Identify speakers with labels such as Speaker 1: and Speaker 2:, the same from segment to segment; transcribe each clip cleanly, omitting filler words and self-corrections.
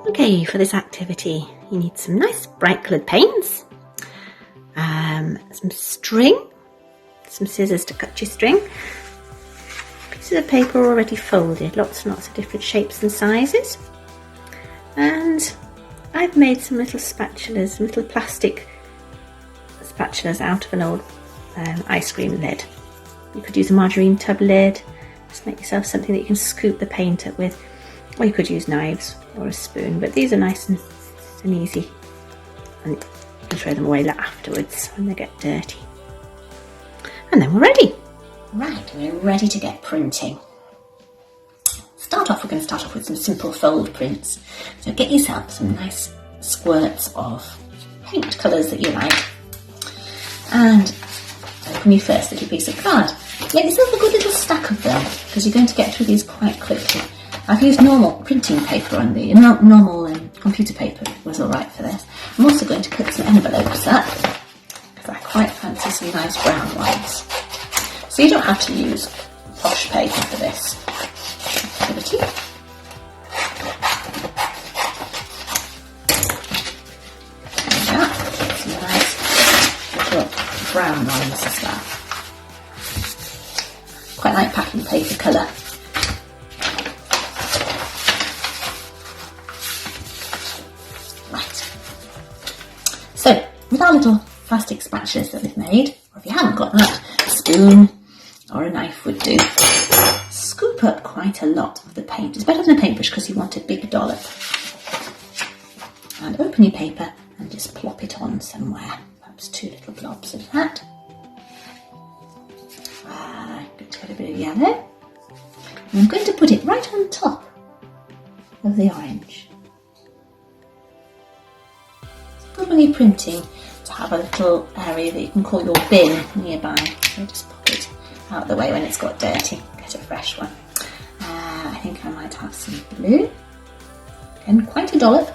Speaker 1: Okay, for this activity you need some nice bright coloured paints, some string, some scissors to cut your string, pieces of paper already folded, lots and lots of different shapes and sizes, and I've made some little spatulas, little plastic spatulas out of an old ice cream lid. You could use a margarine tub lid, just make yourself something that you can scoop the paint up with, or you could use knives or a spoon, but these are nice and easy, and you can throw them away afterwards when they get dirty. And then we're ready.
Speaker 2: Right, we're ready to get printing. We're going to start off with some simple fold prints. So get yourself some nice squirts of paint colours that you like, and open your first little piece of card. Get yourself a good little stack of them, because you're going to get through these quite quickly. I've used normal printing paper on the normal computer paper was alright for this. I'm also going to put some envelopes up, because I quite fancy some nice brown ones. So you don't have to use posh paper for this activity. There we go. Some nice little brown ones as well. Quite like packing paper colour. Right. So, with our little plastic spatulas that we've made, or if you haven't got that, a spoon or a knife would do. Scoop up quite a lot of the paint. It's better than a paintbrush because you want a big dollop. And open your paper and just plop it on somewhere. Perhaps 2 little blobs of that. Good to get a bit of yellow. And I'm going to put it right on top of the orange. It's good when you're printing to have a little area that you can call your bin nearby. So just pop it out of the way when it's got dirty. Get a fresh one. I think I might have some blue. Again, quite a dollop.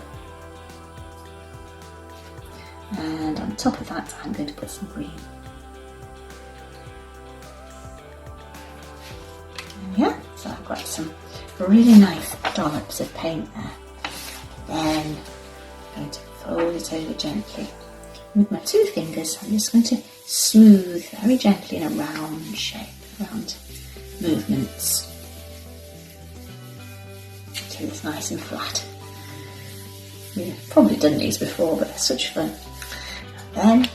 Speaker 2: And on top of that, I'm going to put some green. Yeah, so I've got some really nice dollops of paint there. Then I'm going to fold it over gently. With my 2 fingers, I'm just going to smooth very gently in a round shape, round movements, until it's nice and flat. We've probably done these before, but they're such fun. And then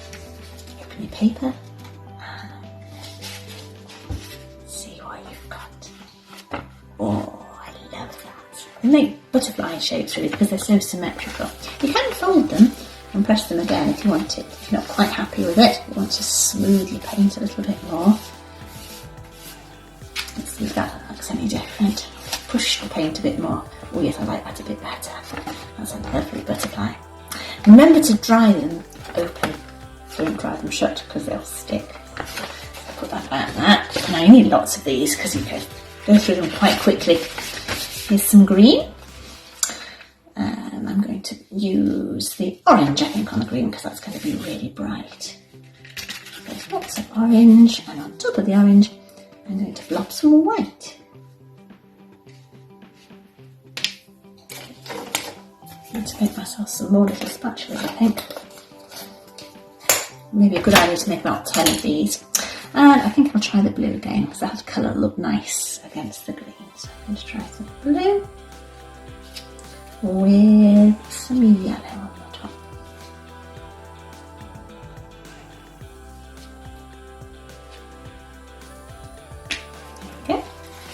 Speaker 2: open your paper. Oh, I love that. They make butterfly shapes really because they're so symmetrical. You can fold them and press them again if you want it. If you're not quite happy with it, you want to smooth your paint a little bit more. Let's see if that looks any different. Push the paint a bit more. Oh yes, I like that a bit better. That's a lovely butterfly. Remember to dry them open. Don't dry them shut because they'll stick. So put that like that. Now you need lots of these because you can go through them quite quickly. Here's some green. I'm going to use the orange, I think, on the green because that's going to be really bright. There's lots of orange, and on top of the orange, I'm going to blob some white. I'm going to make myself some more little spatulas, I think. Maybe a good idea to make about 10 of these. And I think I'll try the blue again because that colour will look nice against the green. So I'm going to try some blue with some yellow on the top. There we go.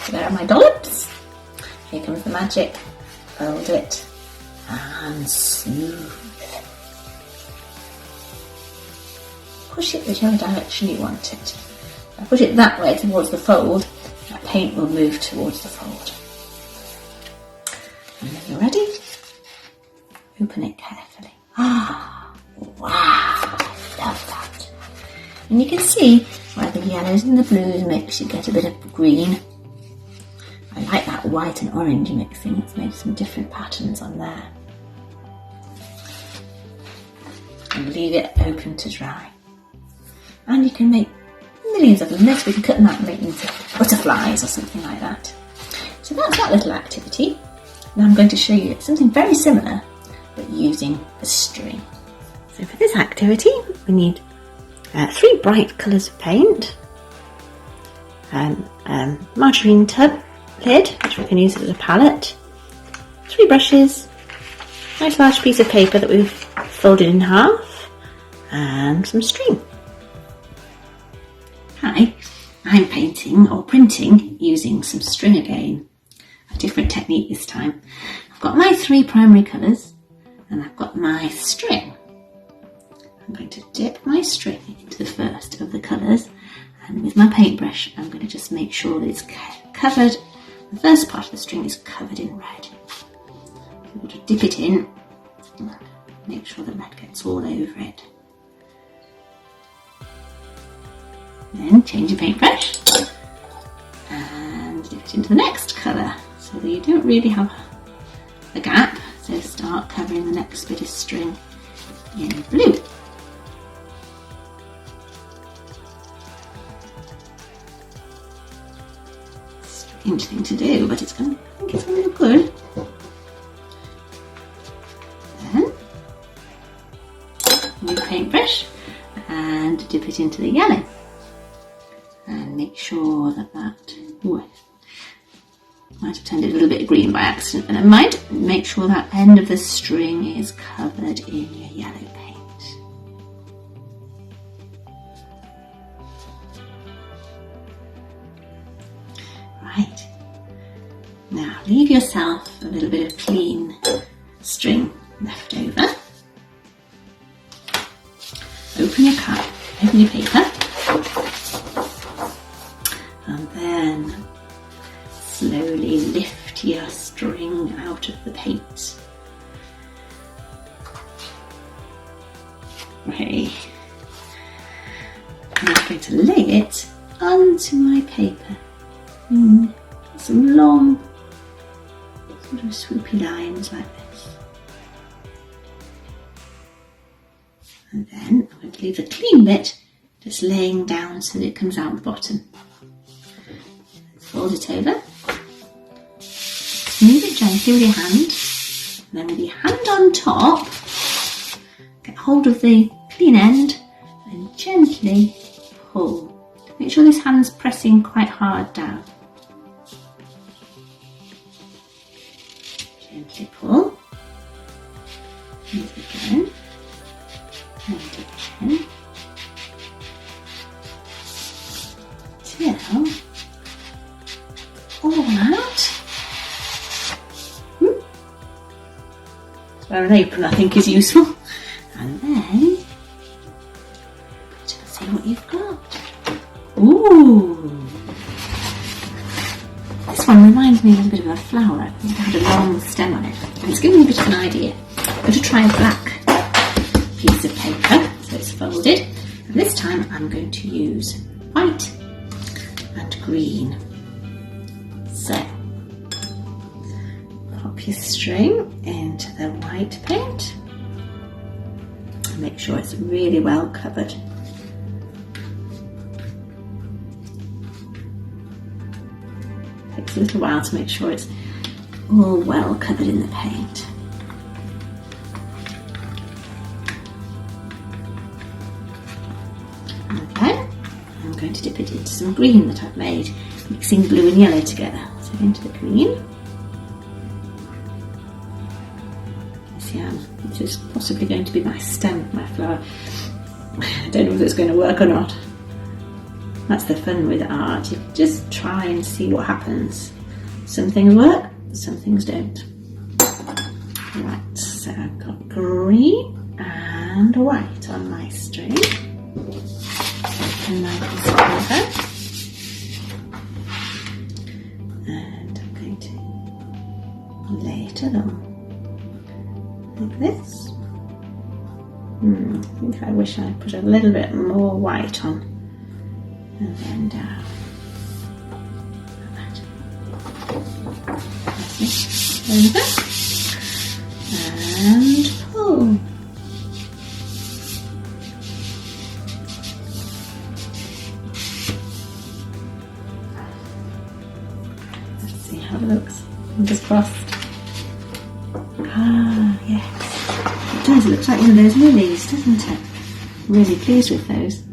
Speaker 2: So there are my dollops. Here comes the magic. Fold it and smooth. Push it whichever direction you want it. If I push it that way towards the fold, that paint will move towards the fold. And when you're ready, open it carefully. Ah, wow, I love that. And you can see where the yellows and the blues mix, you get a bit of green. I like that white and orange mixing, it's made some different patterns on there. And leave it open to dry. And you can make millions of them. Next we can cut them out and make them into butterflies or something like that. So that's that little activity. Now I'm going to show you something very similar, but using the string.
Speaker 1: So for this activity, we need 3 bright colours of paint, margarine tub lid, which we can use as a palette, 3 brushes, nice large piece of paper that we've folded in half, and some string.
Speaker 2: Hi, I'm painting or printing using some string again. A different technique this time. I've got my 3 primary colours and I've got my string. I'm going to dip my string into the first of the colours, and with my paintbrush I'm going to just make sure that it's covered, the first part of the string is covered in red. I'm going to dip it in, make sure the red gets all over it. Then change your paintbrush and dip it into the next colour so that you don't really have a gap. So start covering the next bit of string in blue. Strange thing to do, but I think it's going to look good. Then new paintbrush and dip it into the yellow. And make sure that might have turned it a little bit green by accident, and I might make sure that end of the string is covered in your yellow paint. Right, now leave yourself a little bit of clean string left over. Open your cup, open your paper, and then slowly lift your string out of the paint. Okay, I'm going to lay it onto my paper. Some long sort of swoopy lines like this. And then I'm going to leave the clean bit just laying down so that it comes out the bottom. Fold it over, smooth it gently with your hand, and then with your hand on top, get hold of the clean end and gently pull. Make sure this hand's pressing quite hard down. Gently pull, and again, and again, till all out. So an apron I think is useful. And then just see what you've got. Ooh! This one reminds me a little bit of a flower. I think it had a long stem on it. And it's giving me a bit of an idea. I'm going to try a black piece of paper, so it's folded. And this time I'm going to use white and green. So, pop your string into the white paint and make sure it's really well covered. Takes a little while to make sure it's all well covered in the paint. And then I'm going to dip it into some green that I've made, mixing blue and yellow together. So into the green. This is possibly going to be my stem of my flower. I don't know if it's going to work or not. That's the fun with art. You just try and see what happens. Some things work, some things don't. Right, so I've got green and white on my string. And my piece of paper. And I'm going to lay it along like this. I think I wish I put a little bit more white on, and then down like that. Over and pull. Let's see how it looks. Fingers crossed.
Speaker 1: Ah, yes. It does. It looks like one of those lilies, doesn't it? I'm really pleased with those.